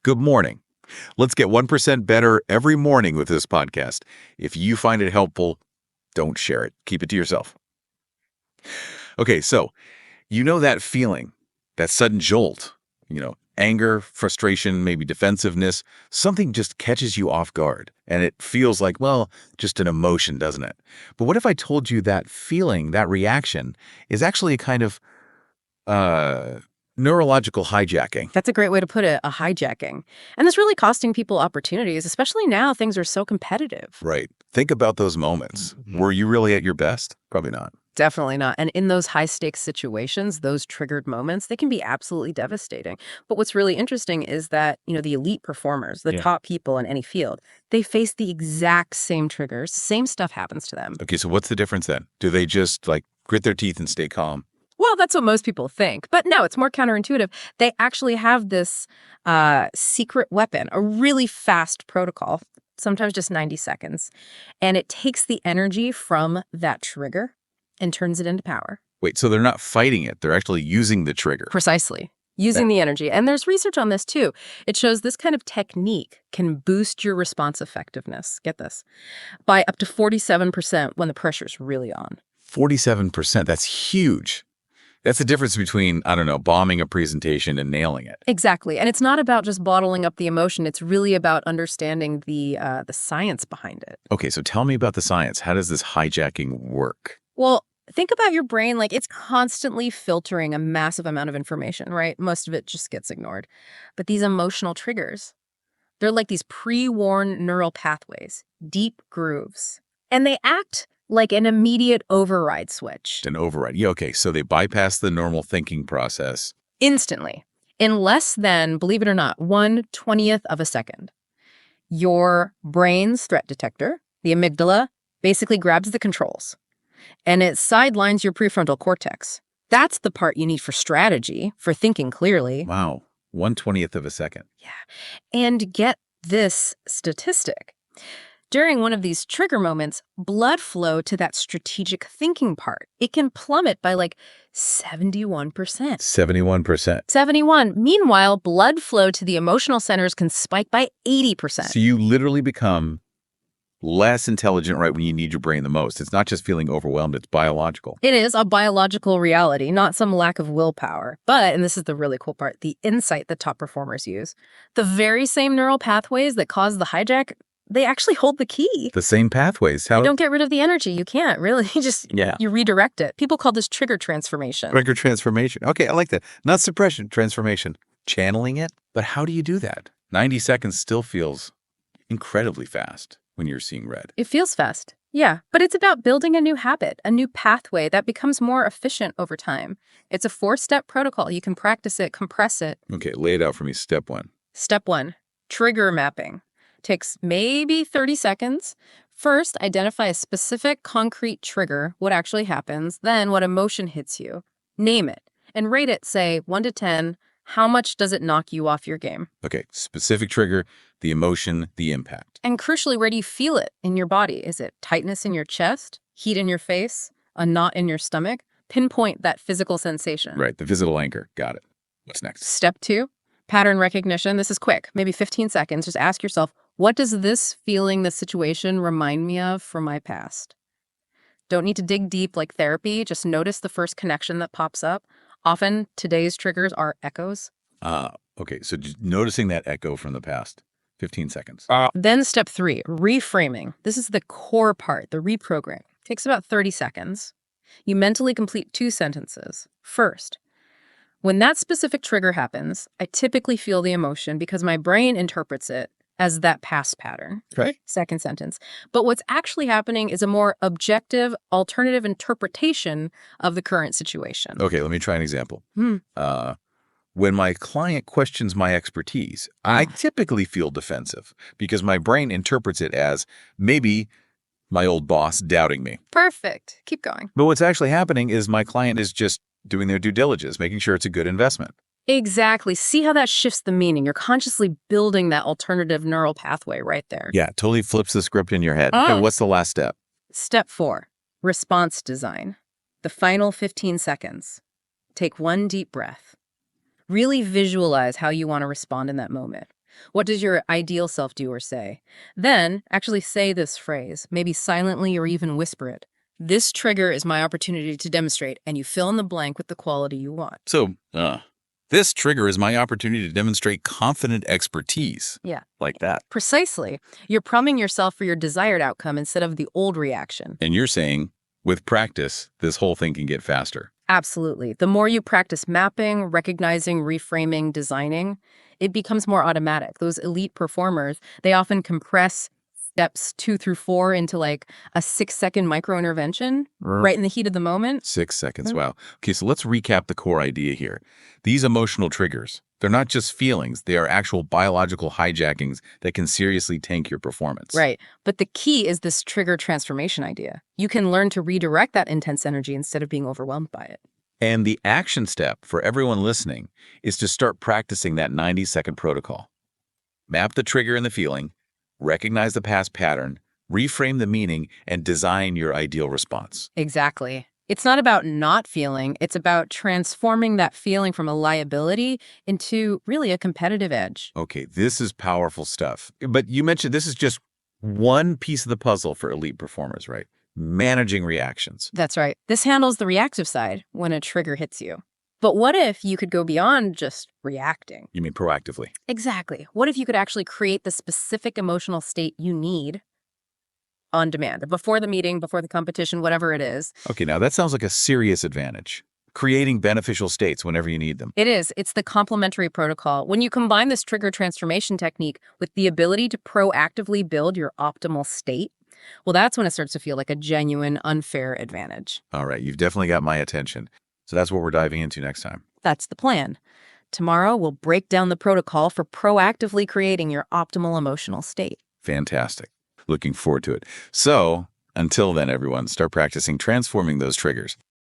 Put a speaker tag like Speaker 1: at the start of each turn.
Speaker 1: Good morning. Let's get 1% better every morning with this podcast. If you find it helpful, don't share it. Keep it to yourself. Okay, so you know that feeling, that sudden jolt, anger, frustration, maybe defensiveness, something just catches you off guard. And it feels like, well, just an emotion, doesn't it? But what if I told you that feeling, that reaction, is actually a kind of neurological hijacking?
Speaker 2: That's a great way to put it, a hijacking. And it's really costing people opportunities, especially now things are so competitive.
Speaker 1: Right. Think about those moments. Were you really at your best? Probably not.
Speaker 2: Definitely not. And in those high-stakes situations, those triggered moments, they can be absolutely devastating. But what's really interesting is that, the elite performers, the top people in any field, they face the exact same triggers, same stuff happens to them.
Speaker 1: Okay, so what's the difference then? Do they just grit their teeth and stay calm?
Speaker 2: Well, that's what most people think. But no, it's more counterintuitive. They actually have this secret weapon, a really fast protocol, sometimes just 90 seconds. And it takes the energy from that trigger and turns it into power.
Speaker 1: Wait, so they're not fighting it. They're actually using the trigger.
Speaker 2: Precisely. Using the energy. And there's research on this, too. It shows this kind of technique can boost your response effectiveness, get this, by up to 47% when the pressure's really on.
Speaker 1: 47%, that's huge. That's the difference between, bombing a presentation and nailing it.
Speaker 2: Exactly. And it's not about just bottling up the emotion. It's really about understanding the science behind it.
Speaker 1: Okay, so tell me about the science. How does this hijacking work?
Speaker 2: Well, think about your brain like it's constantly filtering a massive amount of information, right? Most of it just gets ignored. But these emotional triggers, they're like these pre-worn neural pathways, deep grooves. And they act like an immediate override switch.
Speaker 1: An override. Yeah, okay, so they bypass the normal thinking process.
Speaker 2: Instantly. In less than, believe it or not, 1/20th of a second. Your brain's threat detector, the amygdala, basically grabs the controls. And it sidelines your prefrontal cortex. That's the part you need for strategy, for thinking clearly.
Speaker 1: Wow, 1/20th of a second.
Speaker 2: Yeah. And get this statistic. During one of these trigger moments, blood flow to that strategic thinking part, it can plummet by 71%.
Speaker 1: 71%.
Speaker 2: 71. Meanwhile, blood flow to the emotional centers can spike by 80%.
Speaker 1: So you literally become less intelligent right when you need your brain the most. It's not just feeling overwhelmed, it's biological.
Speaker 2: It is a biological reality, not some lack of willpower. But, and this is the really cool part, the insight that top performers use. The very same neural pathways that cause the hijack, they actually hold the key.
Speaker 1: The same pathways. How?
Speaker 2: You don't get rid of the energy. You can't, really. You redirect it. People call this trigger transformation.
Speaker 1: Trigger transformation. Okay, I like that. Not suppression, transformation. Channeling it? But how do you do that? 90 seconds still feels incredibly fast when you're seeing red.
Speaker 2: It feels fast. Yeah, but it's about building a new habit, a new pathway that becomes more efficient over time. It's a 4-step protocol. You can practice it, compress it.
Speaker 1: Okay, lay it out for me. Step 1.
Speaker 2: Step 1, trigger mapping. Takes maybe 30 seconds. First, identify a specific concrete trigger, what actually happens, then what emotion hits you. Name it and rate it, say 1 to 10. How much does it knock you off your game?
Speaker 1: Okay, specific trigger, the emotion, the impact.
Speaker 2: And crucially, where do you feel it in your body? Is it tightness in your chest, heat in your face, a knot in your stomach? Pinpoint that physical sensation.
Speaker 1: Right, the physical anchor. Got it. What's next?
Speaker 2: Step 2, pattern recognition. This is quick, maybe 15 seconds. Just ask yourself, what does this feeling, this situation remind me of from my past? Don't need to dig deep like therapy. Just notice the first connection that pops up. Often, today's triggers are echoes.
Speaker 1: Okay, so just noticing that echo from the past. 15 seconds.
Speaker 2: Then step 3, reframing. This is the core part, the reprogramming. Takes about 30 seconds. You mentally complete 2 sentences. First, when that specific trigger happens, I typically feel the emotion because my brain interprets it as that past pattern.
Speaker 1: Okay.
Speaker 2: Second sentence. But what's actually happening is a more objective, alternative interpretation of the current situation.
Speaker 1: Okay, let me try an example. When my client questions my expertise, I typically feel defensive because my brain interprets it as maybe my old boss doubting me.
Speaker 2: Perfect. Keep going.
Speaker 1: But what's actually happening is my client is just doing their due diligence, making sure it's a good investment.
Speaker 2: Exactly. See how that shifts the meaning. You're consciously building that alternative neural pathway right there.
Speaker 1: Yeah, totally flips the script in your head. Okay, what's the last step?
Speaker 2: Step 4, response design. The final 15 seconds. Take one deep breath. Really visualize how you want to respond in that moment. What does your ideal self do or say? Then actually say this phrase, maybe silently or even whisper it. This trigger is my opportunity to demonstrate, and you fill in the blank with the quality you want.
Speaker 1: So, this trigger is my opportunity to demonstrate confident expertise.
Speaker 2: Yeah.
Speaker 1: Like that.
Speaker 2: Precisely. You're priming yourself for your desired outcome instead of the old reaction.
Speaker 1: And you're saying, with practice, this whole thing can get faster.
Speaker 2: Absolutely. The more you practice mapping, recognizing, reframing, designing, it becomes more automatic. Those elite performers, they often compress steps 2 through 4 into like a 6-second micro intervention right in the heat of the moment.
Speaker 1: 6 seconds, wow. Okay, so let's recap the core idea here. These emotional triggers, they're not just feelings, they are actual biological hijackings that can seriously tank your performance.
Speaker 2: Right. But the key is this trigger transformation idea. You can learn to redirect that intense energy instead of being overwhelmed by it.
Speaker 1: And the action step for everyone listening is to start practicing that 90-second protocol. Map the trigger and the feeling, recognize the past pattern, reframe the meaning, and design your ideal response.
Speaker 2: Exactly. It's not about not feeling. It's about transforming that feeling from a liability into really a competitive edge.
Speaker 1: Okay, this is powerful stuff. But you mentioned this is just one piece of the puzzle for elite performers, right? Managing reactions.
Speaker 2: That's right. This handles the reactive side when a trigger hits you. But what if you could go beyond just reacting?
Speaker 1: You mean proactively?
Speaker 2: Exactly. What if you could actually create the specific emotional state you need on demand, before the meeting, before the competition, whatever it is?
Speaker 1: Okay, now that sounds like a serious advantage. Creating beneficial states whenever you need them.
Speaker 2: It is. It's the complementary protocol. When you combine this trigger transformation technique with the ability to proactively build your optimal state, well, that's when it starts to feel like a genuine, unfair advantage.
Speaker 1: All right, you've definitely got my attention. So that's what we're diving into next time.
Speaker 2: That's the plan. Tomorrow, we'll break down the protocol for proactively creating your optimal emotional state.
Speaker 1: Fantastic. Looking forward to it. So, until then, everyone, start practicing transforming those triggers.